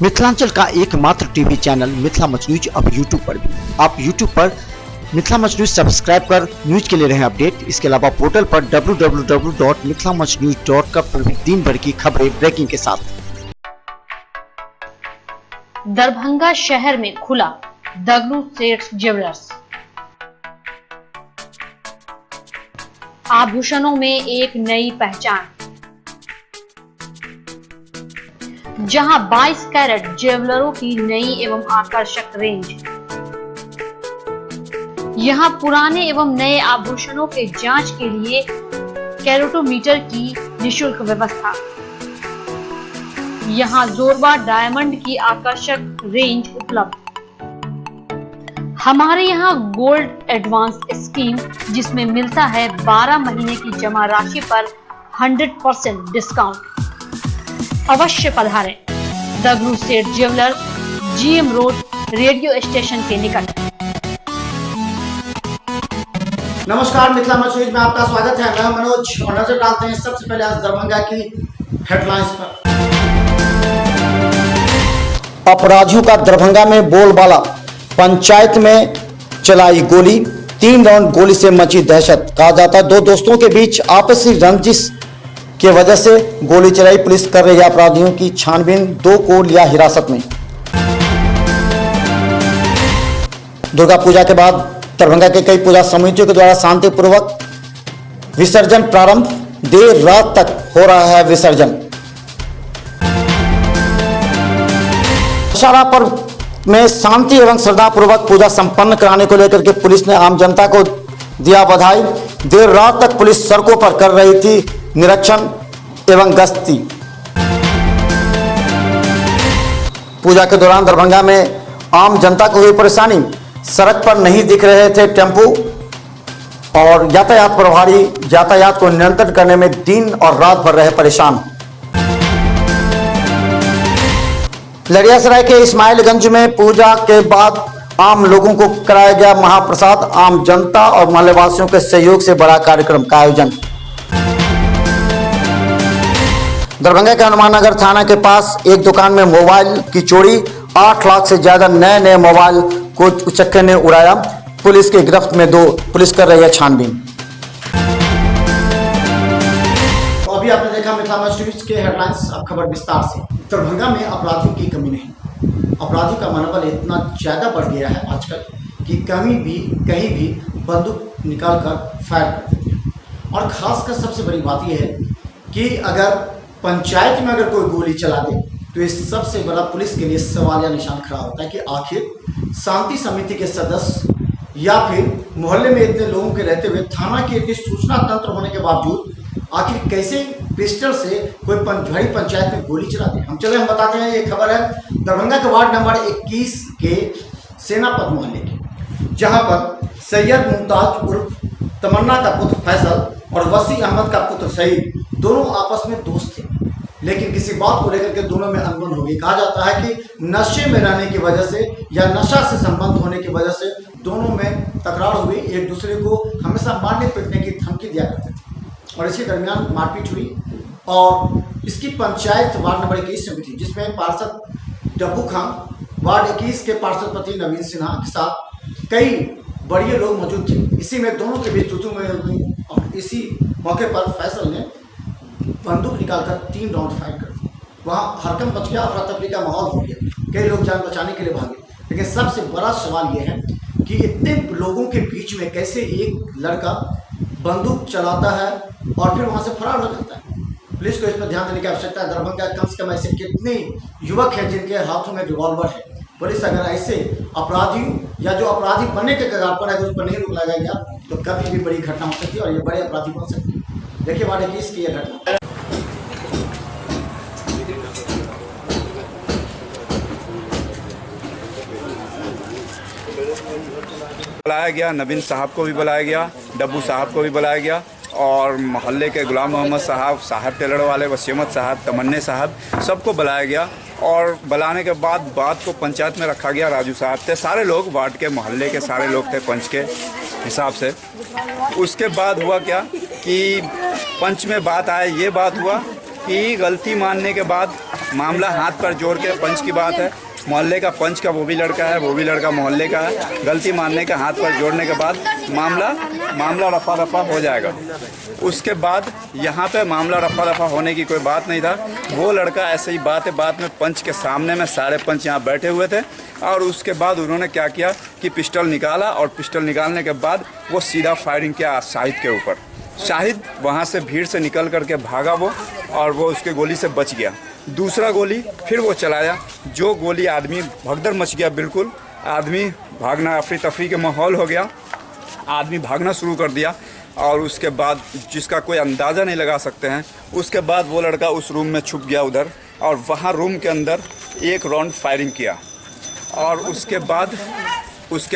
मिथिलांचल का एकमात्र TV channel Mithila much news अब यूट्यूब पर भी। आप यूट्यूब पर मिथिला मच न्यूज सब्सक्राइब कर न्यूज के लिए रहे अपडेट। इसके अलावा पोर्टल पर www.mithilamachnews.com पर भी दिन भर की खबरें ब्रेकिंग के साथ। दरभंगा शहर में खुला दगलू सेठ ज्वेलर्स। आभूषणों में एक नई पहचान, जहां 22 कैरेट ज्वेलरों की नई एवं आकर्षक रेंज। यहां पुराने एवं नए आभूषणों के जांच के लिए कैरेटोमीटर की निःशुल्क व्यवस्था। यहां जोरबार डायमंड की आकर्षक रेंज उपलब्ध। हमारे यहां गोल्ड एडवांस स्कीम, जिसमें मिलता है 12 महीने की जमा राशि पर 100% डिस्काउंट। अवश्य पधारें। दगलू सेठ jewellers, GM road, radio station के निकट। नमस्कार, मिथिला मच न्यूज में आपका स्वागत है। मैं मनोज और नजर डालते हैं सबसे पहले आज दरभंगा की हेडलाइंस पर। अपराधियों का दरभंगा में बोलबाला, पंचायत में चलाई गोली, 3 राउंड गोली से मची दहशत। कहा जाता है 2 दोस्तों के बीच आपसी रंजिश की वजह से गोली चलाई। पुलिस कर रही है अपराधियों की छानबीन, 2 को लिया हिरासत में। दुर्गा पूजा के बाद दरभंगा के कई पूजा समितियों के द्वारा शांतिपूर्वक विसर्जन प्रारंभ। देर रात तक हो रहा है विसर्जन। दशहरा पर्व में शांति एवं श्रद्धापूर्वक पूजा संपन्न कराने को लेकर के पुलिस ने आम जनता को दिया बधाई। देर रात तक पुलिस सड़कों पर कर रही थी निरीक्षण एवं गश्ती। पूजा के दौरान दरभंगा में आम जनता को हुई परेशानी। सड़क पर नहीं दिख रहे थे टेम्पू और यातायात प्रभारी यातायात को नियंत्रण करने में दिन और रात भर रहे परेशान। लड़ियासराय के इस्माइलगंज में पूजा के बाद आम लोगों को कराया गया महाप्रसाद। आम जनता और मोहल्लेवासियों के सहयोग से बड़ा कार्यक्रम का आयोजन। दरभंगा के हनुमान नगर थाना के पास एक दुकान में मोबाइल की चोरी, 8 लाख से ज्यादा नए मोबाइल को उचक्के ने उड़ाया। पुलिस के गिरफ्त में 2। पुलिस कर रही है छानबीन। तो अभी आपने देखा मिथिला मच न्यूज के हेडलाइंस। अब खबर विस्तार से। दरभंगा में अपराधियों की कमी नहीं। अपराधियों का मनोबल इतना ज्यादा बढ़ गया है आजकल कि कहीं भी बंदूक निकाल कर फायर कर देते हैं। और खासकर सबसे बड़ी बात यह है कि अगर पंचायत में अगर कोई गोली चला दे तो ये सबसे बड़ा पुलिस के लिए सवालिया निशान खड़ा होता है कि आखिर शांति समिति के सदस्य या फिर मोहल्ले में इतने लोगों के रहते हुए थाना की इतनी सूचना तंत्र होने के बावजूद आखिर कैसे पिस्टल से कोई बड़ी पंचायत में गोली चला दे। हम बताते हैं। ये खबर है दरभंगा के वार्ड नंबर 21 के सेनापत मोहल्ले की, जहां पर सैयद मुमताज उर्फ तमन्ना का पुत्र फैसल और वसी अहमद का पुत्र सईद दोनों आपस में दोस्त थे, लेकिन किसी बात को लेकर के दोनों में अनबन हो गई। कहा जाता है कि नशे में रहने की वजह से या नशा से संबंध होने की वजह से दोनों में तकरार हो गई। एक दूसरे को हमेशा मारने पीटने की धमकी दिया करते थे और इसी दरमियान मारपीट हुई। और इसकी पंचायत वार्ड नंबर 21 में थी, जिसमें पार्षद डब्बू खान, वार्ड 21 के पार्षद पति नवीन सिन्हा के साथ कई बड़े लोग मौजूद थे। इसी में दोनों के बीच तू में हुई और इसी मौके पर फैसल ने बंदूक निकालकर 3 राउंड फायर कर दिए। वहाँ हरकम मच गया, अफरा तफरी का माहौल हो गया। कई लोग जान बचाने के लिए भागे। लेकिन सबसे बड़ा सवाल यह है कि इतने लोगों के बीच में कैसे एक लड़का बंदूक चलाता है और फिर वहाँ से फरार हो जाता है। पुलिस को इस पर ध्यान देने की आवश्यकता है। दरभंगा कम से कम ऐसे कितने युवक हैं जिनके हाथों में रिवॉल्वर है। पुलिस अगर ऐसे अपराधियों या जो अपराधी बनने के कगार पर है उस पर नहीं रोक लगाया गया तो कभी भी बड़ी घटना हो सकती है और ये बड़े अपराधी बन सकते हैं। देखिए वार्ड 21 की यह घटना। बुलाया गया, नवीन साहब को भी बुलाया गया, डब्बू साहब को भी बुलाया गया और मोहल्ले के गुलाम मोहम्मद साहब टेलर वाले, वसीमत साहब, तमन्ने साहब, सबको बुलाया गया। और बुलाने के बाद बात को पंचायत में रखा गया। राजू साहब थे, सारे लोग वार्ड के मोहल्ले के सारे लोग थे पंच के हिसाब से। उसके बाद हुआ क्या कि पंच में बात आए, ये बात हुआ कि गलती मानने के बाद मामला हाथ पर जोड़ के पंच की बात है, मोहल्ले का पंच का वो भी लड़का है, वो भी लड़का मोहल्ले का है। गलती मानने का हाथ पर जोड़ने के बाद मामला रफा दफा हो जाएगा। उसके बाद यहाँ पे मामला रफा दफा होने की कोई बात नहीं था। वो लड़का ऐसे ही बात में पंच के सामने में सारे पंच यहाँ बैठे हुए थे और उसके बाद उन्होंने क्या किया कि पिस्टल निकाला और पिस्टल निकालने के बाद वो सीधा फायरिंग किया शाहिद के ऊपर। शाहिद वहाँ से भीड़ से निकल करके भागा वो, और वो उसके गोली से बच गया। दूसरा गोली फिर वो चलाया, जो गोली आदमी भगदड़ मच गया, बिल्कुल आदमी भागना, अफरी तफरी के माहौल हो गया, आदमी भागना शुरू कर दिया। और उसके बाद जिसका कोई अंदाज़ा नहीं लगा सकते हैं, उसके बाद वो लड़का उस रूम में छुप गया उधर, और वहाँ रूम के अंदर एक राउंड फायरिंग किया। और उसके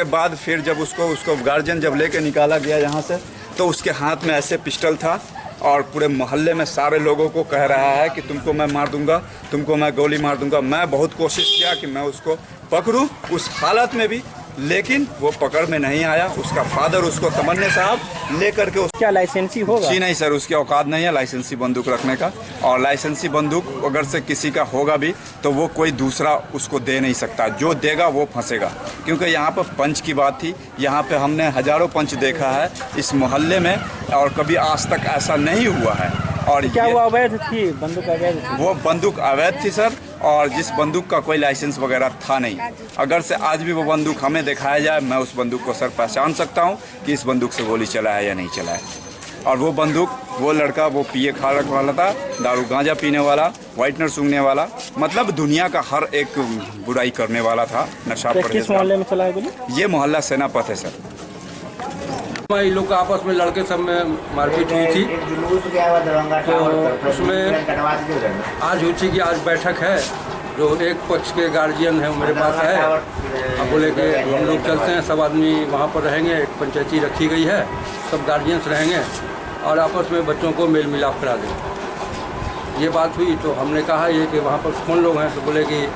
बाद फिर जब उसको गार्जियन जब लेके निकाला गया यहाँ से, तो उसके हाथ में ऐसे पिस्टल था और पूरे मोहल्ले में सारे लोगों को कह रहा है कि तुमको मैं मार दूंगा, तुमको मैं गोली मार दूंगा। मैं बहुत कोशिश किया कि मैं उसको पकड़ूं उस हालत में भी, लेकिन वो पकड़ में नहीं आया। उसका फादर उसको तमन्ने साहब लेकर के क्या लाइसेंसी होगा? जी नहीं सर, उसकी औकात नहीं है लाइसेंसी बंदूक रखने का, और लाइसेंसी बंदूक अगर से किसी का होगा भी तो वो कोई दूसरा उसको दे नहीं सकता, जो देगा वो फंसेगा। क्योंकि यहाँ पर पंच की बात थी, यहाँ पे हमने हज़ारों पंच देखा है इस मोहल्ले में, और कभी आज तक ऐसा नहीं हुआ है। और क्या वो अवैध थी? बंदूक अवैध थी? वो बंदूक अवैध थी सर, और जिस बंदूक का कोई लाइसेंस वगैरह था नहीं। अगर से आज भी वो बंदूक हमें दिखाया जाए, मैं उस बंदूक को सर पहचान सकता हूँ कि इस बंदूक से गोली चला है या नहीं चला है। और वो बंदूक, वो लड़का वो पिए खा रखने वाला था, दारू गांजा पीने वाला, वाइटनर सूंघने वाला, मतलब दुनिया का हर एक बुराई करने वाला था, नशा पर। किस मोहल्ले में चला है गोली? ये मोहल्ला सेनापत है सर। इन लोग आपस में लड़के सब में मारपीट हुई थी, तो उसमें आज हुई थी कि आज बैठक है, जो एक पक्ष के गार्जियन है मेरे पास है। अब बोले कि हम लोग चलते हैं, सब आदमी वहाँ पर रहेंगे, एक पंचायती रखी गई है, सब गार्जियंस रहेंगे और आपस में बच्चों को मेल मिलाप करा दें। ये बात हुई तो हमने कहा ये कि वहाँ पर कौन लोग हैं, तो बोले कि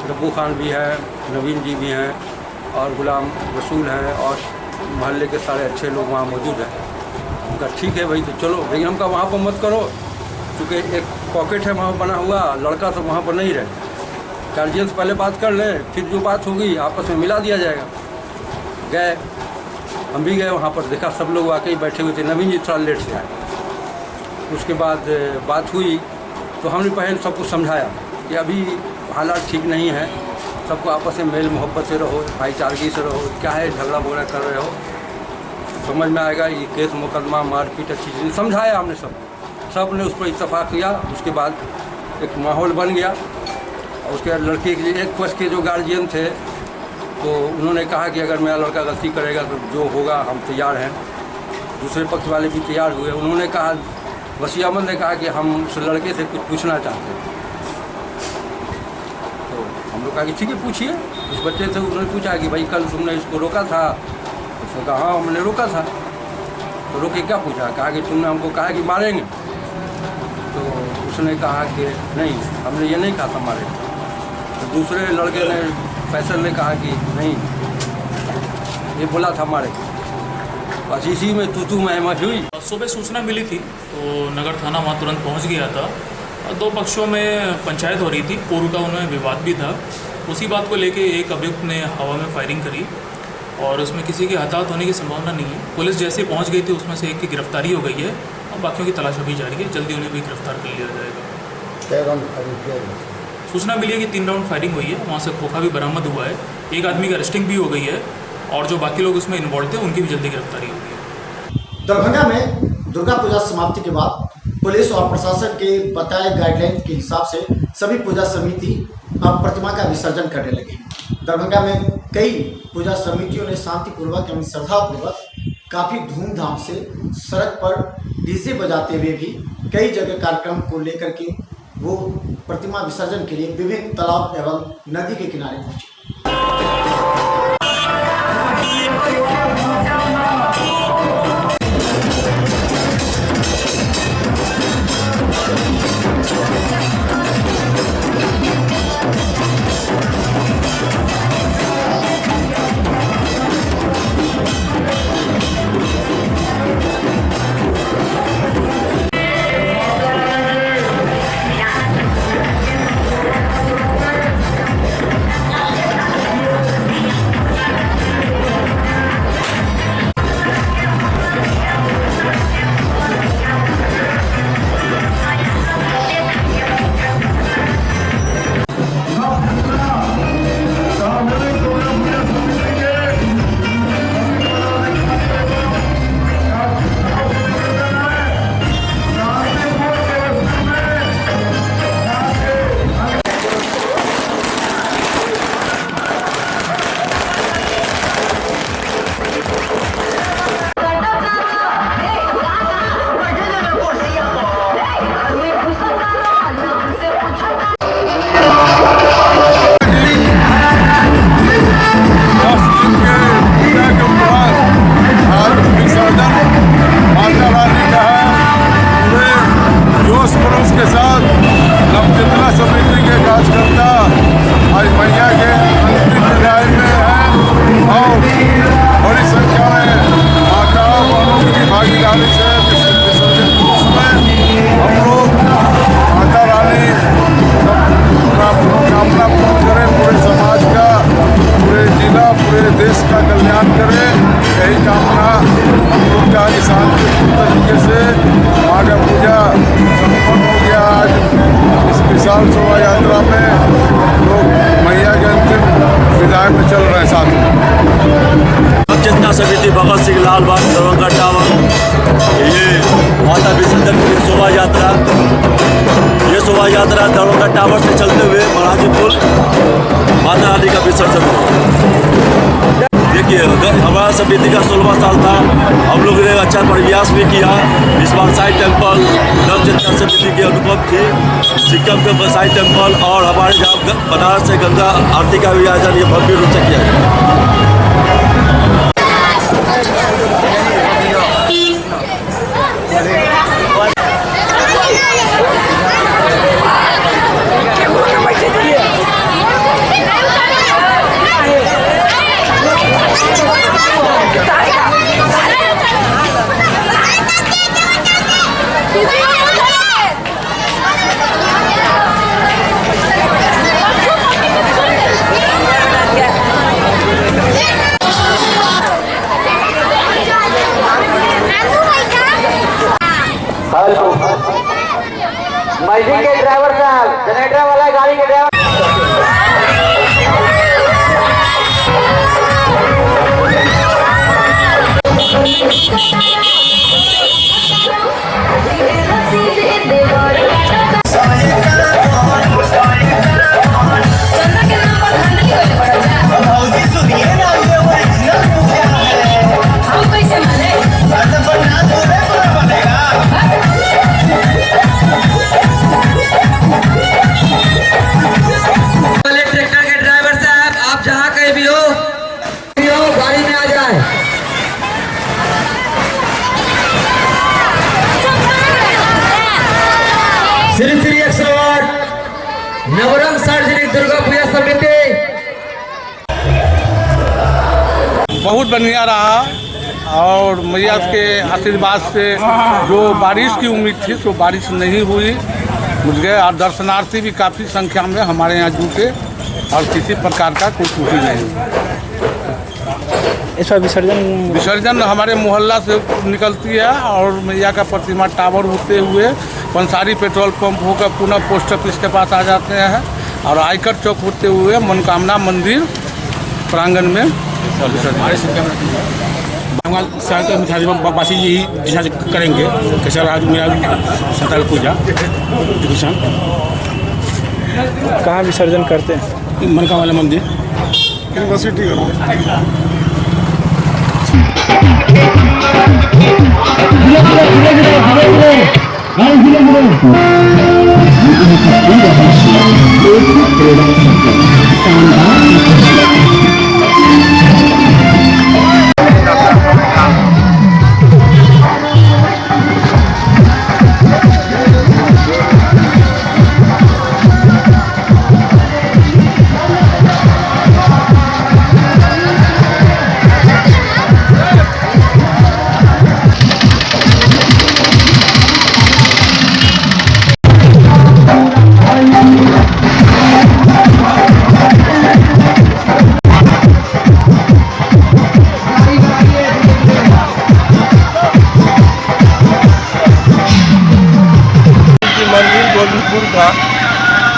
डब्बू खान भी हैं, नवीन जी भी हैं और गुलाम रसूल हैं और मोहल्ले के सारे अच्छे लोग वहाँ मौजूद हैं। उनका ठीक है भाई, तो चलो, लेकिन हमका वहाँ पर मत करो, क्योंकि एक पॉकेट है वहाँ बना हुआ, लड़का तो वहाँ पर नहीं रहे। गार्जियंस पहले बात कर लें, फिर जो बात होगी आपस में मिला दिया जाएगा। गए, हम भी गए वहाँ पर, देखा सब लोग वाकई बैठे हुए थे। नवीन जी थोड़ा लेट से आए। उसके बाद बात हुई तो हमने पहले सबको समझाया कि अभी हालात ठीक नहीं है, सबको आपस में मेल मोहब्बत से रहो, भाईचारगी से रहो, क्या है झगड़ा बोला कर रहे हो, समझ में आएगा। ये केस मुकदमा मारपीट अच्छी चीज़ समझाया हमने, सब ने उस पर इत्तेफाक किया। उसके बाद एक माहौल बन गया। और उसके बाद लड़के के एक पक्ष के जो गार्जियन थे तो उन्होंने कहा कि अगर मेरा लड़का गलती करेगा तो जो होगा हम तैयार हैं। दूसरे पक्ष वाले भी तैयार हुए। उन्होंने कहा, वसीम अहमद ने कहा कि हम उस लड़के से कुछ पूछना चाहते हैं। तो हम लोग कहा कि ठीक है पूछिए। उस बच्चे से उन्होंने पूछा कि भाई कल तुमने इसको रोका था? उसने कहा हाँ हमने रोका था। तो रोके क्या पूछा? कहा कि तुमने हमको कहा कि मारेंगे। तो उसने कहा कि नहीं, हमने ये नहीं कहा था मारेंगे। तो दूसरे लड़के ने, फैसल ने कहा कि नहीं, ये बोला था मारेंगे। बस इसी में तू मैं हुई। सुबह सूचना मिली थी तो नगर थाना वहाँ तुरंत पहुँच गया था। दो पक्षों में पंचायत हो रही थी, पूर्व का उनमें विवाद भी था। उसी बात को लेके एक अभियुक्त ने हवा में फायरिंग करी और उसमें किसी के हताहत होने की संभावना नहीं है। पुलिस जैसे पहुंच गई थी उसमें से एक की गिरफ्तारी हो गई है और बाकियों की तलाश अभी जारी है। जल्दी उन्हें भी गिरफ्तार कर लिया जाएगा। सूचना मिली है कि 3 राउंड फायरिंग हुई है, वहाँ से खोखा भी बरामद हुआ है, एक आदमी की अरेस्टिंग भी हो गई है और जो बाकी लोग उसमें इन्वॉल्व थे उनकी भी जल्दी गिरफ्तारी होगी। दरभंगा में दुर्गा पूजा समाप्ति के बाद पुलिस और प्रशासन के बताए गाइडलाइन के हिसाब से सभी पूजा समिति अब प्रतिमा का विसर्जन करने लगे। दरभंगा में कई पूजा समितियों ने शांतिपूर्वक एवं श्रद्धापूर्वक काफ़ी धूमधाम से सड़क पर डीजे बजाते हुए भी कई जगह कार्यक्रम को लेकर के वो प्रतिमा विसर्जन के लिए विभिन्न तालाब एवं नदी के किनारे पहुंचे। देश का कल्याण करे, यही कामना हम लोग का किसान के तरीके से माघ पूजा संपन्न हो गया। आज इस विशाल शोभा यात्रा में लोग मैया के अंतिम विदाई में चल रहे हैं। साथ में जनता समिति भगत सिंह लाल बाग दरभंगा टावर, ये माता विसर्जन की शोभा यात्रा, ये शोभा यात्रा दरभंगा टावर से चलते हुए महाराजी पुल माता रानी का विसर्जन हुआ। देखिए, हमारा समिति का 16वां साल था, हम लोगों ने अच्छा प्रयास भी किया। इस बार साई टेम्पल नव जनता समिति की अनुपम थी, सिक्किम के साई टेम्पल और हमारे जहाँ बनारस से गंगा आरती का भी आयोजन ये भव्य रूप से किया गया। मैजिक के ड्राइवर साहब, जनरेटर वाला गाड़ी के ड्राइवर नवरंग सार्वजनिक दुर्गा पूजा समिति। बहुत बढ़िया रहा और मैया के आशीर्वाद से जो बारिश की उम्मीद थी तो बारिश नहीं हुई मुझे, और दर्शनार्थी भी काफ़ी संख्या में हमारे यहाँ जुटे और किसी प्रकार का कोई त्रुटि नहीं। इस विसर्जन हमारे मोहल्ला से निकलती है और मैया का प्रतिमा टावर होते हुए पंसारी पेट्रोल पंप होकर पुनः पोस्ट ऑफिस के पास आ जाते हैं और आयकर चौक होते हुए मनोकामना मंदिर प्रांगण में बासी यही दिशा से करेंगे। कैसा रहा मेरा सतल पूजा एजुकेशन। कहाँ विसर्जन करते हैं? मनोकामना मंदिर यूनिवर्सिटी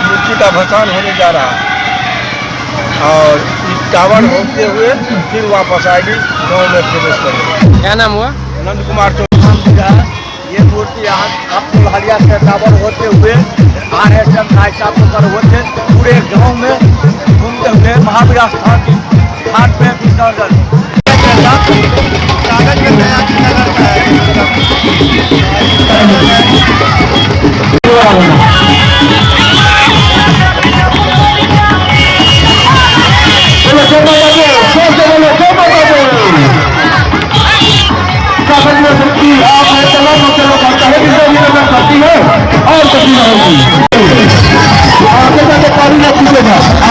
मूर्ति का भसान होने जा रहा है और इस टावर होते हुए फिर वापस आएगी गाँव में प्रवेश करेगी। क्या नाम हुआ? नंद कुमार चौहान। ये मूर्ति यहाँ आपको हरिया से टावर होते हुए पर होते पूरे गांव में घूमते हुए महावीर स्थान घाट में विसर्जन।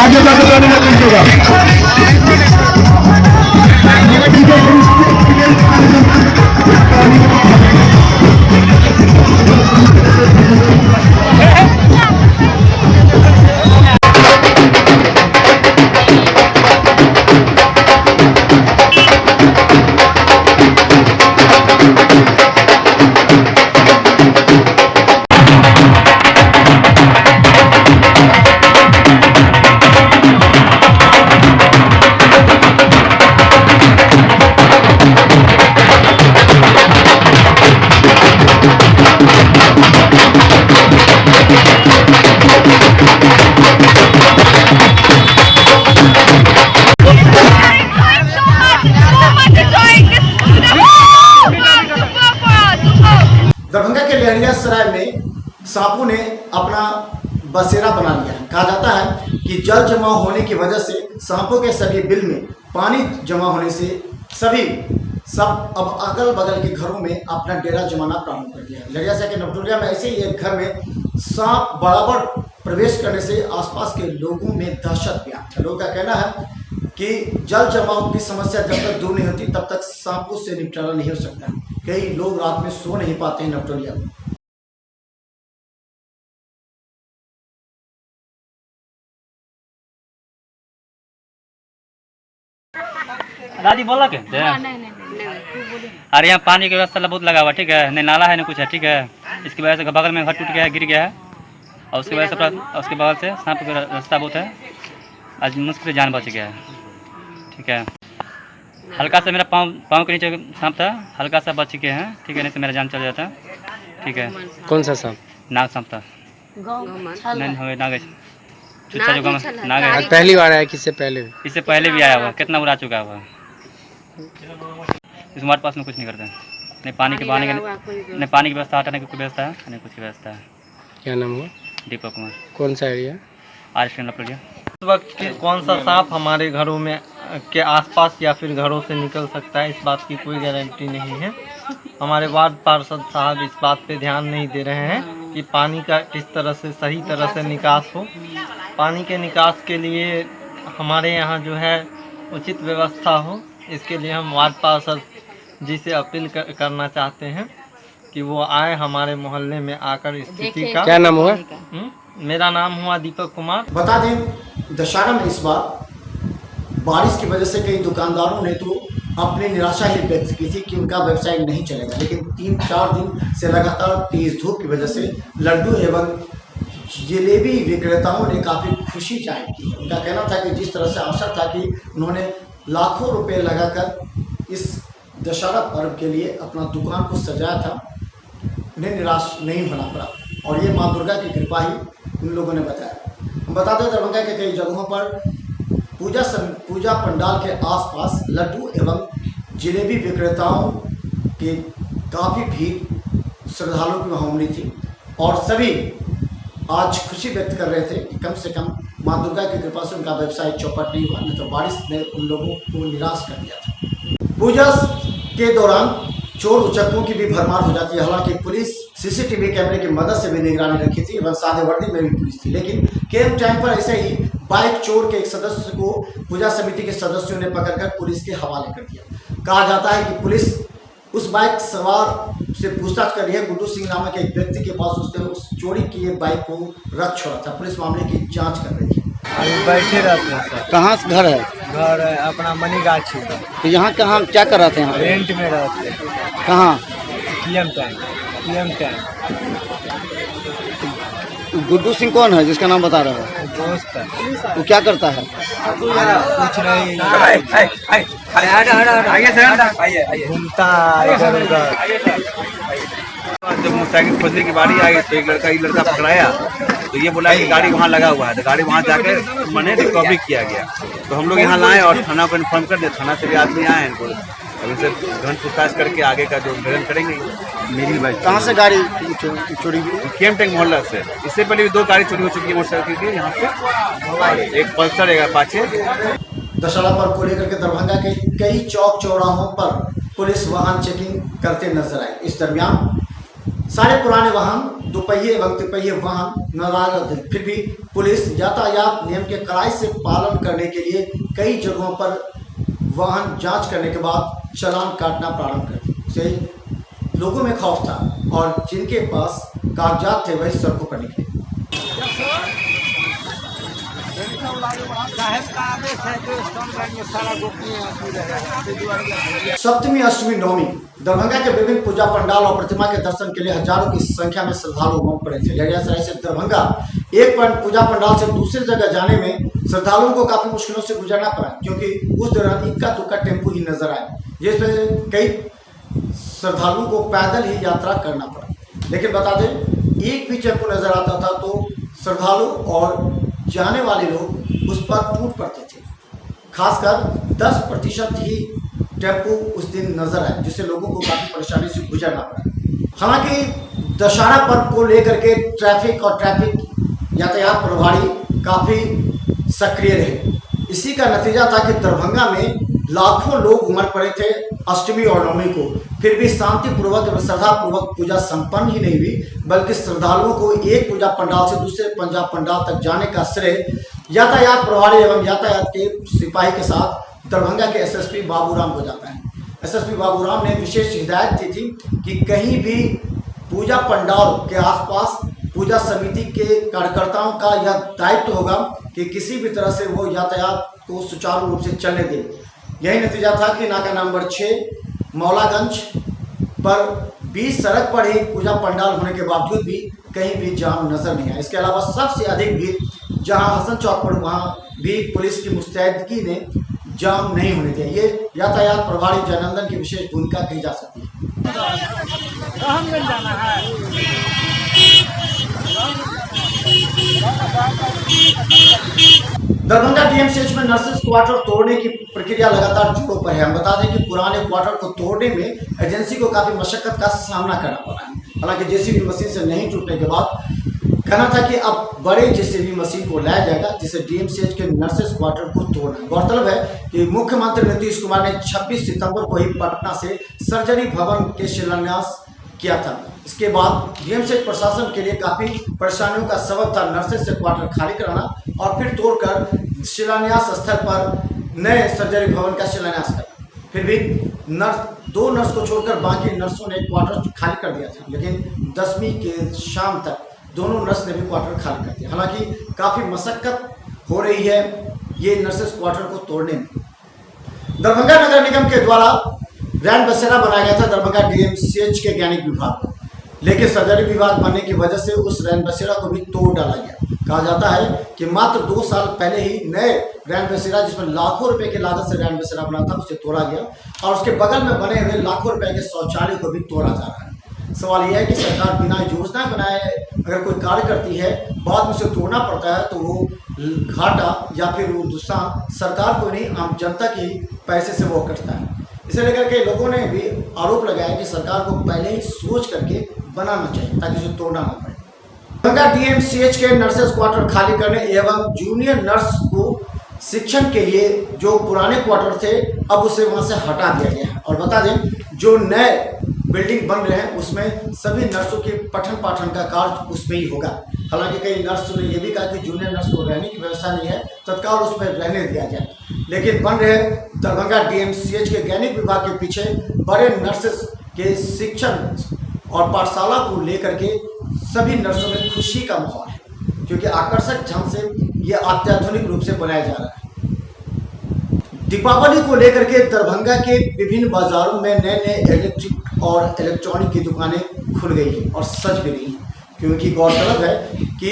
आगे जाकर पानी न पीछेगा। सांपों ने अपना बसेरा बना लिया है। कहा जाता है कि जल जमा होने की वजह से सांपों के सभी बिल में पानी जमा होने से सब अब अगल बगल के घरों में अपना डेरा जमाना प्रारंभ कर दिया है। लड़ियासा के नवटोलिया में ऐसे ही एक घर में सांप बराबर प्रवेश करने से आसपास के लोगों में दहशत व्याप्त है। लोगों का कहना है कि जल जमाव की समस्या जब तक दूर नहीं होती तब तक सांपों से निपटारा नहीं हो सकता। कई लोग रात में सो नहीं पाते हैं नवटोलिया में। दादी बोला के अरे यहाँ पानी की व्यवस्था बहुत लगा हुआ, ठीक है, नहीं नाला है नहीं कुछ है, ठीक है। इसकी वजह से बगल में घर टूट गया है, गिर गया है, और उसकी वजह से उसके बगल से सांप का रास्ता बहुत है। आज मुश्किल से जान बच गया है, ठीक है। हल्का सा मेरा पाँव के नीचे सांप था, हल्का सा बच गए हैं, ठीक है, नहीं तो मेरा जान चल जाता, ठीक है। कौन सा सांप? नाग सांप था, नहीं नाग चुच्चा जो नाग है। पहली बार आया? किससे पहले? इससे पहले भी आया हुआ, कितना उड़ा चुका हुआ। इस हमारे पास में कुछ नहीं करते हैं, नहीं पानी के बहाने नहीं पानी की व्यवस्था, हटाने की कोई व्यवस्था है, नहीं कुछ की व्यवस्था है। क्या नाम हुआ? दीपक कुमार। कौन सा एरिया? आर-Laptodia। इस वक्त कौन सा सांप हमारे घरों में के आसपास या फिर घरों से निकल सकता है, इस बात की कोई गारंटी नहीं है। हमारे वार्ड पार्षद साहब इस बात पे ध्यान नहीं दे रहे हैं कि पानी का किस तरह से सही तरह से निकास हो। पानी के निकास के लिए हमारे यहाँ जो है उचित व्यवस्था हो, इसके लिए हम वार्ड पार्षद जी से अपील करना चाहते हैं कि वो आए हमारे मोहल्ले में आकर स्थिति का। क्या नाम हुआ? मेरा नाम हुआ दीपक कुमार। बता दें दशहरा में इस बार बारिश की वजह से कई दुकानदारों ने तो अपनी निराशा ही व्यक्त की थी कि उनका व्यवसाय नहीं चलेगा, लेकिन 3-4 दिन से लगातार तेज धूप की वजह से लड्डू एवं जलेबी विक्रेताओं ने काफ़ी खुशी जाहिर की। उनका कहना था कि जिस तरह से अवसर था कि उन्होंने लाखों रुपए लगाकर इस दशहरा पर्व के लिए अपना दुकान को सजाया था, उन्हें निराश नहीं होना पड़ा, और ये माँ दुर्गा की कृपा ही उन लोगों ने बताया। हम बता दें दरभंगा के कई जगहों पर पूजा पंडाल के आसपास लड्डू एवं जलेबी विक्रेताओं के काफ़ी भीड़ श्रद्धालुओं की वहाँ उमड़ी थी, और सभी आज खुशी व्यक्त कर रहे थे कि कम से कम माँ दुर्गा की कृपा से उनका व्यवसाय चौपट नहीं हुआ, नहीं तो बारिश ने उन लोगों को निराश कर दिया था। पूजा के दौरान चोर उचक्कों की भी भरमार हो जाती है। हालांकि पुलिस सीसीटीवी कैमरे की मदद से भी निगरानी रखी थी एवं सादे वर्दी में भी पुलिस थी, लेकिन कैंप टाइम पर ऐसे ही बाइक चोर के एक सदस्य को पूजा समिति के सदस्यों ने पकड़कर पुलिस के हवाले कर दिया। कहा जाता है कि पुलिस उस बाइक सवार से पूछताछ कर रही है। गुड्डू सिंह नामक एक व्यक्ति के पास उसने उस चोरी किए बाइक को रख छोड़ा था। पुलिस मामले की जांच कर रही है। अभी बैठे रहते हैं सर। कहाँ से घर है? घर है अपना मनीगाछी का। तो यहाँ कहाँ क्या कर रहे थे? यहाँ रेंट में रहते हैं। कहाँ? PM tank. गुड्डू सिंह कौन है जिसका नाम बता रहे हो? दोस्त है। वो क्या करता है? कुछ नहीं, घूमता इधर उधर। जब मोटरसाइकिल खोजने की बारी आई तो एक लड़का पकड़ाया, तो ये बोला कि गाड़ी वहाँ लगा हुआ है, तो गाड़ी वहाँ जाके मैंने रिकवरी किया गया। तो हम लोग यहाँ लाए और थाना को इन्फॉर्म कर दिया। थाना से भी आदमी आए हैं, अभी से घंट पूछताछ करके आगे का जो भेदन करेंगे। मेरी बाइक कहाँ से गाड़ी चोरी हुई? केम टैंक मोहल्ला से। इससे पहले भी 2 गाड़ी चोरी हो चुकी है मोटरसाइकिल की, यहाँ से एक पल्सर एक अपाचे। दशहरा पर्व को लेकर के दरभंगा के कई चौक चौराहों पर पुलिस वाहन चेकिंग करते नजर आए। इस दरमियान सारे पुराने वाहन, दोपहिए एवं तिपहिए वाहन नदारद थे, फिर भी पुलिस यातायात नियम के कड़ाई से पालन करने के लिए कई जगहों पर वाहन जांच करने के बाद चालान काटना प्रारंभ कर दी। इससे लोगों में खौफ था और जिनके पास कागजात थे वही सड़कों पर निकले। सप्तमी, अष्टमी, नवमी दरभंगा के विभिन्न पूजा पंडाल और प्रतिमा के दर्शन के लिए हजारों की संख्या में श्रद्धालु उमड़ पड़े थे। लड़ियासराय से दरभंगा एक पूजा पंडाल से दूसरी जगह जाने में श्रद्धालुओं को काफी मुश्किलों से गुजरना पड़ा, क्योंकि उस दौरान इक्का दुक्का टेम्पो ही नजर आए, जिसमें कई श्रद्धालुओं को पैदल ही यात्रा करना पड़ा। लेकिन बता दें, एक भी टेम्पो नजर आता था तो श्रद्धालु और जाने वाले लोग उस पर टूट पड़ते थे। खासकर 10% ही टेम्पो उस दिन नजर आए, जिससे लोगों को काफ़ी परेशानी से गुजरना पड़ा। हालांकि दशहरा पर्व को लेकर के ट्रैफिक यातायात प्रभारी काफी सक्रिय रहे। इसी का नतीजा था कि दरभंगा में लाखों लोग उमड़ पड़े थे अष्टमी और नवमी को, फिर भी शांतिपूर्वक एवं श्रद्धापूर्वक पूजा संपन्न ही नहीं हुई, बल्कि श्रद्धालुओं को एक पूजा पंडाल से दूसरे पंडाल तक जाने का श्रेय यातायात प्रभारी एवं यातायात के सिपाही के साथ दरभंगा के एसएसपी बाबूराम को जाता है। एसएसपी बाबूराम ने विशेष हिदायत दी थी कि कहीं भी पूजा पंडाल के आसपास पूजा समिति के कार्यकर्ताओं का यह दायित्व होगा कि किसी भी तरह से वो यातायात को सुचारू रूप से चलने दें। यही नतीजा था कि नाका नंबर 6 मौलागंज पर 20 सड़क पर ही पूजा पंडाल होने के बावजूद भी कहीं भी जाम नजर नहीं आया। इसके अलावा सबसे अधिक भीड़ जहां हसन चौक पर वहां भी पुलिस की मुस्तैदगी ने जाम नहीं होने दिया। ये यातायात प्रभारी जयनंदन की विशेष भूमिका कही जा सकती है। दरभंगा डीएमसीएच में नर्सेस क्वार्टर तोड़ने की प्रक्रिया लगातार जोरों पर है। हम बता दें कि पुराने क्वार्टर को तोड़ने में एजेंसी को काफी मशक्कत का सामना करना पड़ा है। हालांकि जेसीबी मशीन से नहीं टूटने के बाद कहना था कि अब बड़े जेसीबी मशीन को लाया जाएगा जिसे डीएमसीएच के नर्सेस क्वार्टर को तोड़ना। गौरतलब है कि मुख्यमंत्री नीतीश कुमार ने 26 सितंबर को ही पटना से सर्जरी भवन के शिलान्यास किया था। इसके बाद डीएमसीएच प्रशासन के लिए काफी परेशानियों का सबब था नर्सेस से क्वार्टर खाली कराना और फिर तोड़कर शिलान्यास स्थल पर नए सर्जरी भवन का शिलान्यास करना। फिर भी दो नर्स को छोड़कर बाकी नर्सों ने क्वार्टर खाली कर दिया था, लेकिन 10वीं के शाम तक दोनों नर्स ने भी क्वार्टर खाली कर दिया। हालांकि काफी मशक्कत हो रही है ये नर्सेस क्वार्टर को तोड़ने में। दरभंगा नगर निगम के द्वारा रैन बसेरा बनाया गया था दरभंगा डीएमसीएच के गैनिक विभाग को, लेकिन सर्जरी विभाग बनने की वजह से उस रैन बसेरा को भी तोड़ डाला गया। कहा जाता है कि मात्र 2 साल पहले ही नए रैन बसेरा जिसमें लाखों रुपए की लागत से रैन बसेरा बना था उसे तोड़ा गया और उसके बगल में बने हुए लाखों रुपए के शौचालय को भी तोड़ा जा रहा है। सवाल यह है कि सरकार बिना योजना बनाए अगर कोई कार्य करती है बाद में उसे तोड़ना पड़ता है तो वो घाटा या फिर वो नुकसान सरकार को नहीं आम जनता के पैसे से वो कटता है। इसे लेकर के लोगों ने भी आरोप लगाया कि सरकार को पहले ही सोच करके बनाना चाहिए ताकि उसे तोड़ना न पड़े। दरभंगा डीएमसीएच के नर्सेस क्वार्टर खाली करने एवं जूनियर नर्स को शिक्षण के लिए जो पुराने क्वार्टर थे अब उसे वहां से हटा दिया गया है। और बता दें जो नए बिल्डिंग बन रहे हैं उसमें सभी नर्सों के पठन पाठन का कार्य उसमें ही होगा। हालांकि कई नर्सों ने यह भी कहा कि जूनियर नर्स को रहने की व्यवस्था नहीं है, तत्काल उसमें रहने दिया जाए। लेकिन बन रहे दरभंगा डीएमसीएच के गैनिक विभाग के पीछे बड़े नर्सेस के शिक्षण और पाठशाला को लेकर के सभी नर्सों में खुशी का माहौल है, क्योंकि आकर्षक ढंग से यह अत्याधुनिक रूप से बनाया जा रहा है। दीपावली को लेकर के दरभंगा के विभिन्न बाजारों में नए नए इलेक्ट्रिक और इलेक्ट्रॉनिक की दुकानें खुल गई हैं और सज भी रही हैं, क्योंकि गौरतलब है कि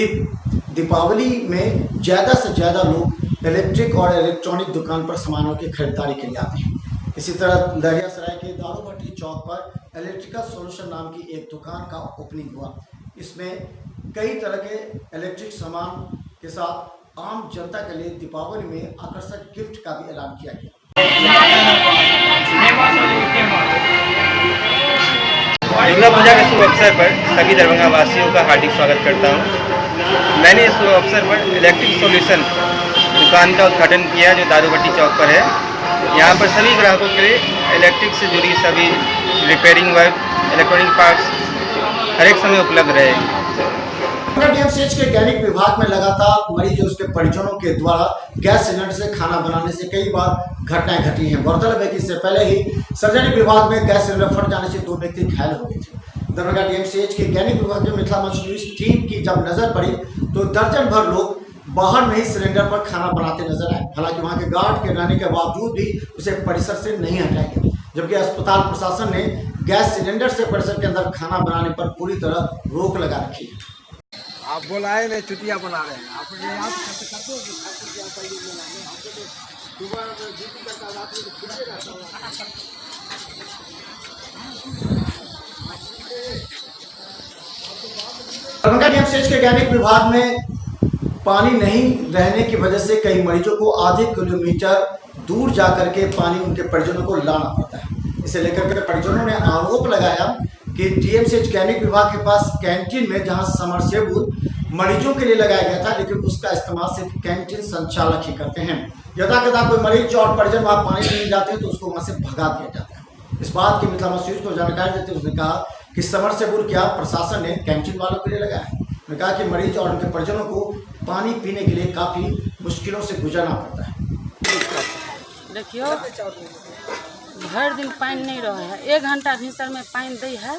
दीपावली में ज़्यादा से ज़्यादा लोग इलेक्ट्रिक और इलेक्ट्रॉनिक दुकान पर सामानों की खरीदारी के लिए आते हैं। इसी तरह लहरियासराय के दारूभट्टी चौक पर इलेक्ट्रिकल सॉल्यूशन नाम की एक दुकान का ओपनिंग हुआ। इसमें कई तरह के इलेक्ट्रिक सामान के साथ आम जनता के लिए दीपावली में आकर्षक गिफ्ट का भी ऐलान किया गया। दुर्गा पूजा के शुभ अवसर पर सभी दरभंगा वासियों का हार्दिक स्वागत करता हूं। मैंने इस शुभ अवसर पर इलेक्ट्रिक सॉल्यूशन दुकान का उद्घाटन किया जो दारूभट्टी चौक पर है। यहां पर सभी ग्राहकों के लिए इलेक्ट्रिक से जुड़ी सभी रिपेयरिंग वर्क, इलेक्ट्रॉनिक पार्ट्स हर एक समय उपलब्ध रहेगी। डीएमसीएच के गैनिक विभाग में लगातार मरीज उसके परिजनों के द्वारा गैस सिलेंडर से खाना बनाने से कई बार घटनाएं घटी हैं। गौरतलब है कि इससे पहले ही सर्जरी विभाग में गैस सिलेंडर फट जाने से 2 व्यक्ति घायल हो गए थे। दरभंगा डीएमसीएच के गैनिक विभाग में मिथिला मंच न्यूज टीम की जब नजर पड़ी तो दर्जन भर लोग बाहर में ही सिलेंडर पर खाना बनाते नजर आए। हालांकि वहां के गार्ड के रहने के बावजूद भी उसे परिसर से नहीं हटाया गया, जबकि अस्पताल प्रशासन ने गैस सिलेंडर से परिसर के अंदर खाना बनाने पर पूरी तरह रोक लगा रखी है। आप बोलाए नहीं, चुटिया बना रहे हैं आप दरभंगा डीएमसीएच के गैनिक विभाग में पानी नहीं रहने की वजह से कई मरीजों को आधे किलोमीटर दूर जाकर के पानी उनके परिजनों को लाना पड़ता है। इसे लेकर के परिजनों ने आरोप लगाया कि डीएमसीएच कैनिक विभाग के पास कैंटीन में जहां समरसेबुल मरीजों के लिए लगाया गया था, लेकिन उसका इस्तेमाल सिर्फ कैंटीन संचालक ही करते हैं। यदा कदा कोई मरीज और परिजन वहाँ पानी पीने जाते हैं तो उसको वहाँ से भगा दिया जाता है। इस बात की मिथिला मच न्यूज को जानकारी देते हुए उसने कहा कि समरसेबुल क्या प्रशासन ने कैंटीन वालों के लिए लगाया है। उन्होंने कहा कि मरीज और उनके परिजनों को पानी पीने के लिए काफ़ी मुश्किलों से गुजरना पड़ता है। देखियो भर दिन पानी नहीं रहे है, 1 घंटा भीतर में पानी दी है,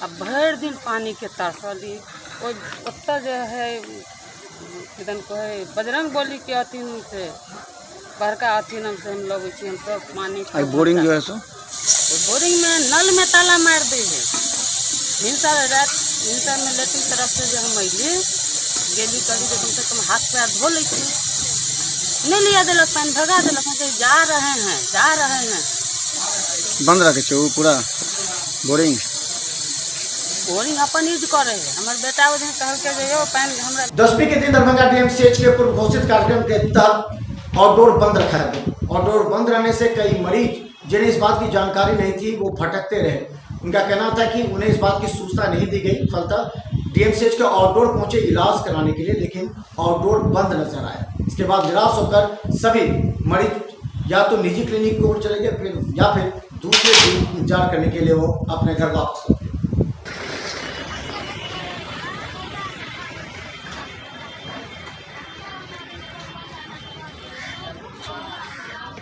अब भर दिन पानी के तरसली कोई उत्तर जो है किदन को है बजरंग बोली के अथीन से बड़का अथीन से हम लोग हम सब पानी बोरिंग जो है सो बोरिंग में नल में ताला मार दी है। हिंसा में लेटिन तरफ से जो हम अली गेली करी जो कम से कम हाथ पैर धो लेती नहीं लिया दिलक पानी भगा दिलक जा रहे हैं बंद रखे छो पूरा बोरिंग अपन यूज करे है। हमारे बेटा वो कहल के जो पानी हमरा 10वीं के दिन दरभंगा डीएमसीएच के पूर्व घोषित कार्यक्रम के तहत आउटडोर बंद रखा है। आउटडोर बंद रहने से कई मरीज जिन्हें इस बात की जानकारी नहीं थी वो भटकते रहे। उनका कहना था कि उन्हें इस बात की सूचना नहीं दी गई। फलतः डीएमसीएच के आउटडोर पहुंचे इलाज कराने के लिए, लेकिन आउटडोर बंद नजर आया। इसके बाद निराश होकर सभी मरीज या तो निजी क्लिनिक की ओर चले गए या फिर दूसरे दिन इंतजार करने के लिए वो अपने घर वापस हो गए।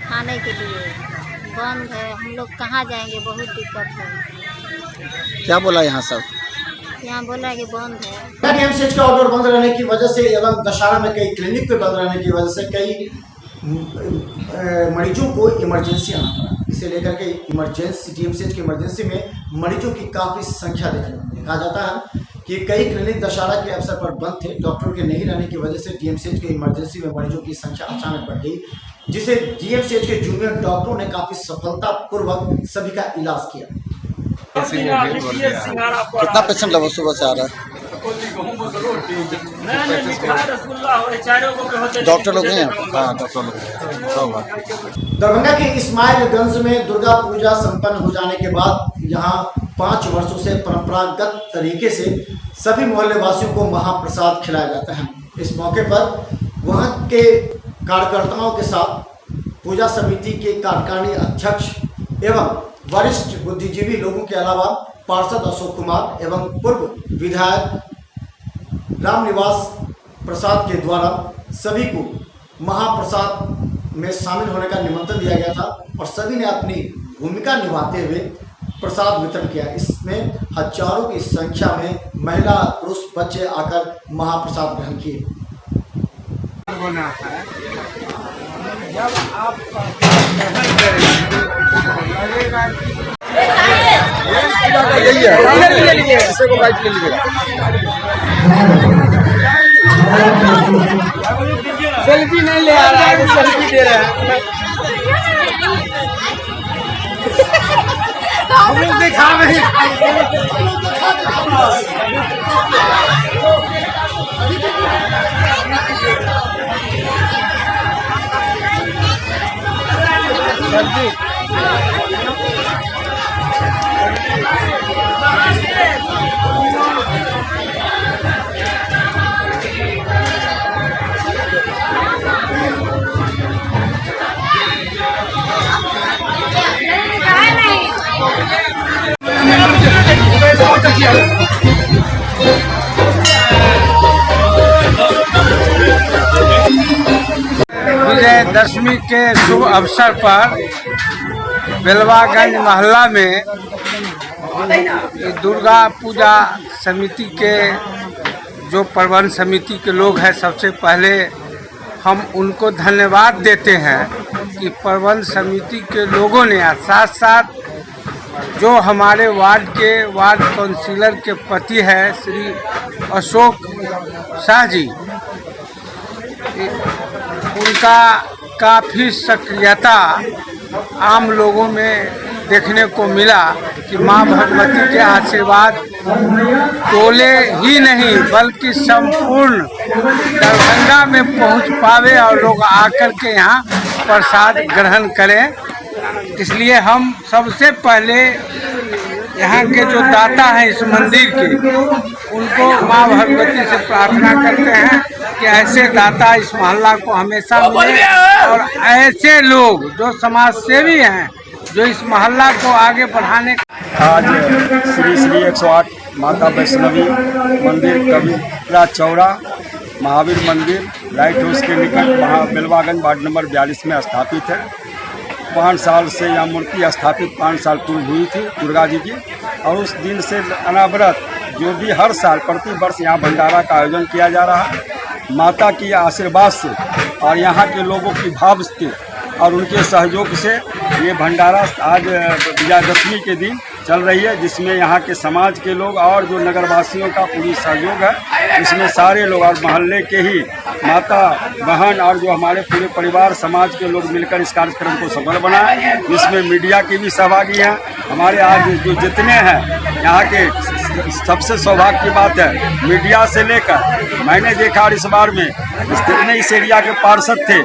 खाने के लिए बंद है, हम लोग कहाँ जाएंगे, बहुत दिक्कत है। क्या बोला यहाँ सब? यहाँ बोला कि बंद है। डीएमसीएच का आउटडोर बंद रहने की वजह से एवं दशहरा में कई क्लिनिक पे बंद रहने की वजह से कई मरीजों को इमरजेंसी आना पड़ा। इसे लेकर के इमरजेंसी डीएमसीएच की इमरजेंसी में मरीजों की काफ़ी संख्या देखने कहा जाता है कि कई क्लिनिक दशहरा के अवसर पर बंद थे। डॉक्टर के नहीं रहने की वजह से डीएमसीएच के इमरजेंसी में मरीजों की संख्या अचानक बढ़ गई, जिसे डीएमसीएच के जूनियर डॉक्टरों ने काफ़ी सफलतापूर्वक सभी का इलाज किया। कितना पेशेंट लगभग सुबह से आ रहा है? डॉक्टर लोग हैं? हाँ, डॉक्टर लोग। दरभंगा के इस्माइलगंज में दुर्गा पूजा संपन्न हो जाने के बाद यहाँ 5 वर्षों से परंपरागत तरीके से सभी मोहल्ले वासियों को महाप्रसाद खिलाया जाता है। इस मौके पर वहाँ के कार्यकर्ताओं के साथ पूजा समिति के कार्यकारिणी अध्यक्ष एवं वरिष्ठ बुद्धिजीवी लोगों के अलावा पार्षद अशोक कुमार एवं पूर्व विधायक रामनिवास प्रसाद के द्वारा सभी को महाप्रसाद में शामिल होने का निमंत्रण दिया गया था और सभी ने अपनी भूमिका निभाते हुए प्रसाद वितरण किया। इसमें हजारों की संख्या में महिला पुरुष बच्चे आकर महाप्रसाद ग्रहण किए। जब आप यही है, किसी को बाइक ले लीजिए। सेल्फी नहीं ले आ रहा है, सेल्फी दे रहा है। हम लोग दिखा रहे विजयदशमी के शुभ अवसर पर बेलवागंज मोहल्ला में दुर्गा पूजा समिति के जो प्रबंध समिति के लोग हैं, सबसे पहले हम उनको धन्यवाद देते हैं कि प्रबंध समिति के लोगों ने साथ साथ जो हमारे वार्ड काउंसिलर के पति है श्री अशोक शाह जी, उनका काफ़ी सक्रियता आम लोगों में देखने को मिला कि मां भगवती के आशीर्वाद टोले ही नहीं बल्कि संपूर्ण दरभंगा में पहुंच पावे और लोग आकर के यहाँ प्रसाद ग्रहण करें। इसलिए हम सबसे पहले यहाँ के जो दाता हैं इस मंदिर के, उनको माँ भगवती से प्रार्थना करते हैं कि ऐसे दाता इस मोहल्ला को हमेशा मिले और ऐसे लोग जो समाज सेवी हैं जो इस मोहल्ला को आगे बढ़ाने। आज श्री श्री 108 माता वैष्णवी मंदिर कबीरा चौरा महावीर मंदिर लाइट हाउस के निकट वहाँ बेलवागंज वार्ड नंबर 42 में स्थापित है। 5 साल से यह मूर्ति स्थापित 5 साल पूर्व हुई थी दुर्गा जी की, और उस दिन से अनावरत जो भी हर साल प्रति वर्ष यहाँ भंडारा का आयोजन किया जा रहा है। माता की आशीर्वाद से और यहाँ के लोगों की भाव से और उनके सहयोग से ये भंडारा आज विजयादशमी के दिन चल रही है, जिसमें यहाँ के समाज के लोग और जो नगरवासियों का पूरी सहयोग है। इसमें सारे लोग और मोहल्ले के ही माता बहन और जो हमारे पूरे परिवार समाज के लोग मिलकर इस कार्यक्रम को सफल बनाए। इसमें मीडिया के भी सहभागी हैं। हमारे आज जो जितने हैं यहाँ के, सबसे सौभाग्य की बात है मीडिया से लेकर मैंने देखा और इस बार में जितने इस एरिया के पार्षद थे,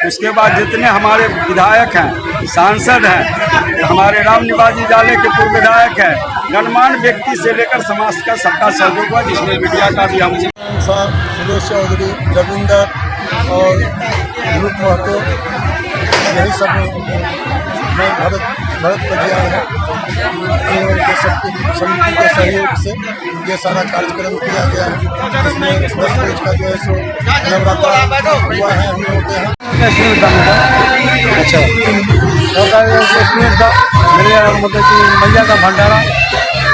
उसके बाद जितने हमारे विधायक हैं, सांसद हैं, हमारे राम निवास जी जाले के पूर्व विधायक हैं, गणमान्य व्यक्ति से लेकर समाज का सबका सहयोग हुआ, जिसमें मीडिया का भी हम सुरेश चौधरी, रविंदर और ध्रुव महतो, यही सब भरत परिवार है। समिति के सहयोग से ये सारा कार्यक्रम किया गया है। इसमें 10 रोज का जो है सो नवरात्रा हुआ है। हम लोग हैं अच्छा मेरे मतलब कि मैया का भंडारा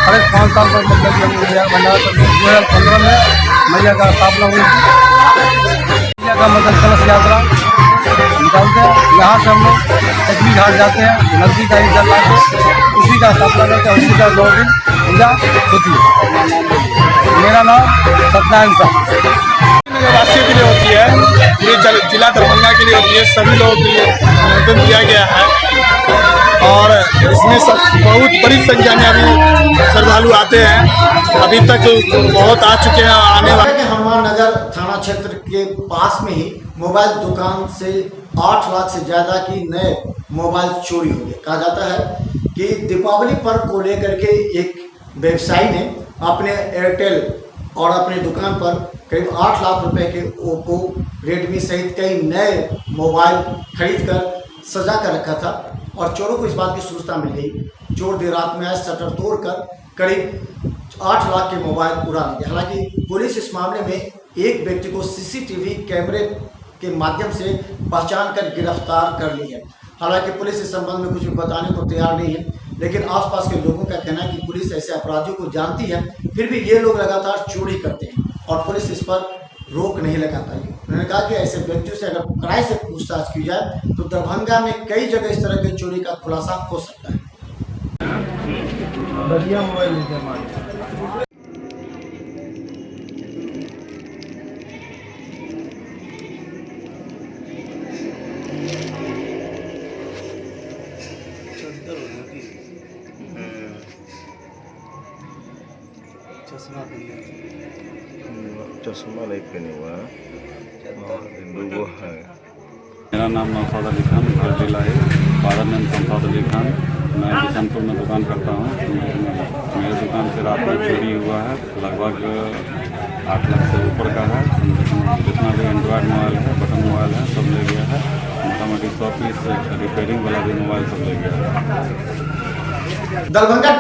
हर एक 5 साल पर मतलब कि हम मैया भंडारा 2015 में मैया का स्थापना हुई थी। मैया का मतलब कलश यात्रा निकालते हैं। यहाँ से हम लोग कचरी घाट जाते हैं, नदी का ही जल लाते, उसी का स्थापना करते हैं, उसी का 2 दिन पूजा होती है। मेरा नाम सत्यनारायण साहब। नगरवासियों के लिए होती है, पूरे जिला दरभंगा के लिए होती है, सभी लोगों के लिए आयोजन किया गया है और इसमें सब बहुत बड़ी संख्या में अभी श्रद्धालु आते हैं। अभी तक बहुत आ चुके हैं, आने वाले। हनुमान नगर थाना क्षेत्र के पास में ही मोबाइल दुकान से 8 लाख से ज़्यादा की नए मोबाइल चोरी हो गए। कहा जाता है कि दीपावली पर्व को लेकर के एक व्यवसायी ने अपने एयरटेल और अपने दुकान पर करीब 8 लाख रुपए के ओप्पो, रेडमी सहित कई नए मोबाइल खरीद कर सजा कर रखा था और चोरों को इस बात की सूचना मिल गई। चोर देर रात में आज शटर तोड़कर करीब 8 लाख के मोबाइल उड़ा लिए। हालांकि पुलिस इस मामले में एक व्यक्ति को सीसीटीवी कैमरे के माध्यम से पहचान कर गिरफ्तार कर ली है। हालांकि पुलिस इस संबंध में कुछ भी बताने को तैयार नहीं है, लेकिन आसपास के लोगों का कहना है कि पुलिस ऐसे अपराधियों को जानती है, फिर भी ये लोग लगातार चोरी करते हैं और पुलिस इस पर रोक नहीं लगा पाई। उन्होंने कहा कि ऐसे व्यक्तियों से अगर कड़ाई से पूछताछ की जाए तो दरभंगा में कई जगह इस तरह की चोरी का खुलासा हो सकता है। बढ़िया मोबाइल चश्मा नहीं पहने हुआ है। मेरा नाम नौशाद अली खान, घर जिला है। Father name Shamshad Ali Khan. मैं किशनपुर में दुकान करता हूँ। मेरे दुकान से रात में चोरी हुआ है, लगभग 8 लाख से ऊपर का है। जितना भी एंड्रॉयड मोबाइल है, बटन मोबाइल है, सब ले गया है। मोटा मोटी 100 पीस रिपेयरिंग वाला भी मोबाइल सब ले गया है। दरभंगा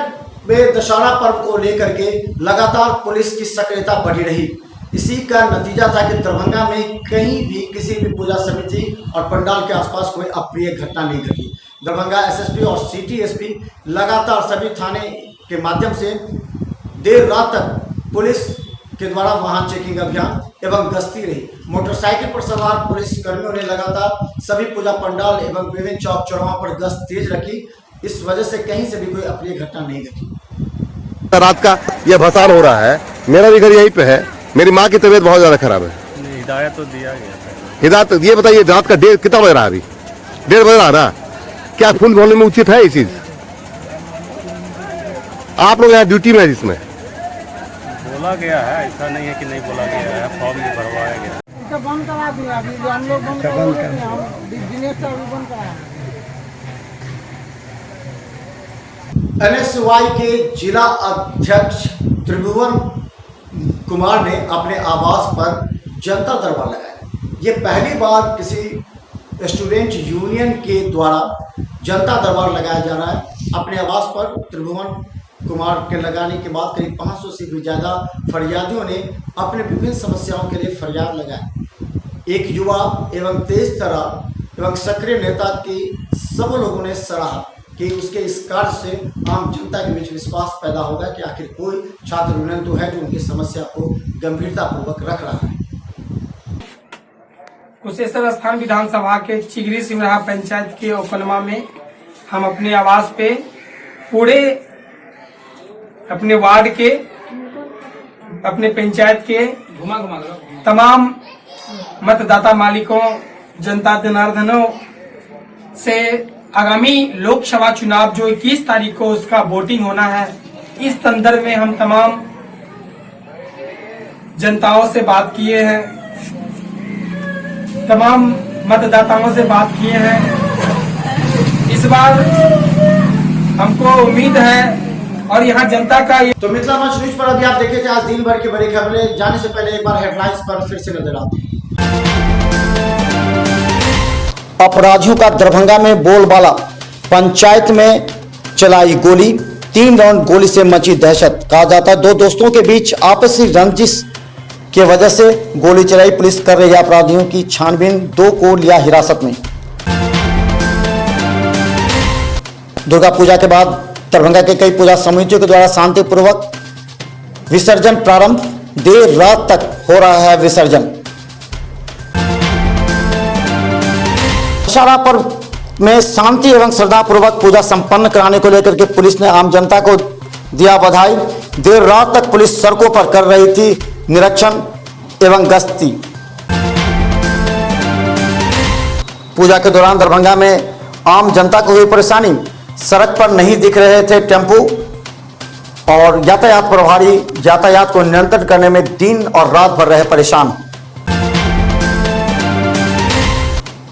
में दशहरा पर्व को लेकर के लगातार पुलिस की सक्रियता बढ़ी रही। इसी का नतीजा था कि दरभंगा में कहीं भी किसी भी पूजा समिति और पंडाल के आसपास कोई अप्रिय घटना नहीं घटी। दरभंगा एसएसपी और सिटी एसपी लगातार सभी थाने के माध्यम से देर रात तक पुलिस के द्वारा वाहन चेकिंग अभियान एवं गश्ती रही। मोटरसाइकिल पर सवार पुलिस कर्मियों ने लगातार सभी पूजा पंडाल एवं विभिन्न चौक चौराहों पर गश्त तेज रखी। इस वजह से कहीं से भी कोई अप्रिय घटना नहीं घटी। रात का यह भसार हो रहा है। मेरा भी घर यहीं पे है। मेरी माँ की तबीयत बहुत ज्यादा खराब है। हिदायत तो दिया गया है। हिदायत ये बताइए, रात का 1:30 कितना बज रहा है? अभी 1:30 बज रहा ना? क्या खून बोलने में उचित है ये चीज? आप लोग यहाँ ड्यूटी में है, जिसमें बोला गया है, ऐसा नहीं है कि नहीं बोला गया है। फॉर्म भी भरवाया गया। बंद करा दिया, अभी हम लोग बंद करा दिनेश का भी बंद करा। NSY के जिला अध्यक्ष त्रिभुवन कुमार ने अपने आवास पर जनता दरबार लगाया। ये पहली बार किसी स्टूडेंट यूनियन के द्वारा जनता दरबार लगाया जा रहा है। अपने आवास पर त्रिभुवन कुमार के लगाने के बाद करीब 500 से भी ज़्यादा फरियादियों ने अपने विभिन्न समस्याओं के लिए फरियाद लगाई। एक युवा एवं तेज तर्रार एवं सक्रिय नेता की सब लोगों ने सराहा कि उसके इस कार्य से आम जनता के बीच विश्वास पैदा होगा कि आखिर कोई छात्र यूनियन तो है जो उनकी समस्या को गंभीरतापूर्वक रख रहा है। कुशेश्वर स्थान विधानसभा के चिगरी सिमराहा पंचायत के ओकनमा में हम अपने आवास पे पूरे अपने वार्ड के अपने पंचायत के तमाम मतदाता मालिकों जनता जनार्दनों से आगामी लोकसभा चुनाव जो 21 तारीख को उसका वोटिंग होना है, इस संदर्भ में हम तमाम जनताओं से बात किए हैं, तमाम मतदाताओं से बात किए हैं। इस बार हमको उम्मीद है और यहाँ जनता का तो मिथिला मंच न्यूज पर अभी आप देखे थे आज दिन भर की बड़ी खबरें। जाने से पहले एक बार हेडलाइंस पर फिर से नजर आते हैं। अपराधियों का दरभंगा में बोलबाला, पंचायत में चलाई गोली, 3 राउंड गोली से मची दहशत। कहा जाता है 2 दोस्तों के बीच आपसी रंजिश की वजह से गोली चलाई। पुलिस कर रही है अपराधियों की छानबीन, 2 को लिया हिरासत में। दुर्गा पूजा के बाद दरभंगा के कई पूजा समितियों के द्वारा शांतिपूर्वक विसर्जन प्रारंभ, देर रात तक हो रहा है विसर्जन। दशहरा पर्व में शांति एवं श्रद्धापूर्वक पूजा संपन्न कराने को लेकर के पुलिस ने आम जनता को दिया बधाई। देर रात तक पुलिस सड़कों पर कर रही थी निरीक्षण एवं गश्ती। पूजा के दौरान दरभंगा में आम जनता को हुई परेशानी, सड़क पर नहीं दिख रहे थे टेम्पू और यातायात प्रभारी यातायात को नियंत्रण करने में दिन और रात भर रहे परेशान।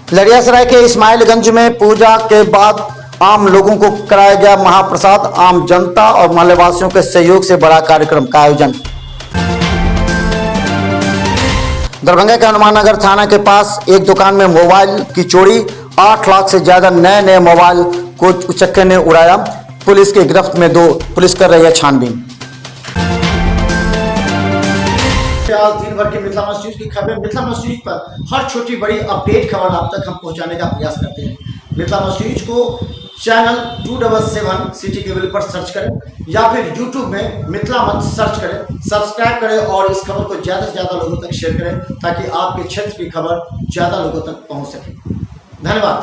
लड़ियासराय के इस्माइलगंज में पूजा के बाद आम लोगों को कराया गया महाप्रसाद। आम जनता और मोहल्ले वासियों के सहयोग से बड़ा कार्यक्रम का आयोजन। दरभंगा के हनुमान नगर थाना के पास एक दुकान में मोबाइल की चोरी, 8 लाख से ज्यादा नए मोबाइल को उचक्के ने उड़ाया। पुलिस के गिरफ्त में 2, पुलिस कर रही है छानबीन। आज दिन भर के मिथिला मंच न्यूज की खबरें। मिथिला मंच न्यूज पर हर छोटी बड़ी अपडेट खबर आप तक हम पहुंचाने का प्रयास करते हैं। मिथिला मंच न्यूज को चैनल 277 सिटी केबल पर सर्च करें या फिर यूट्यूब में मिथिला मंच सर्च करें, सब्सक्राइब करें और इस खबर को ज़्यादा से ज़्यादा लोगों तक शेयर करें ताकि आपके क्षेत्र की खबर ज़्यादा लोगों तक पहुंच सके। धन्यवाद।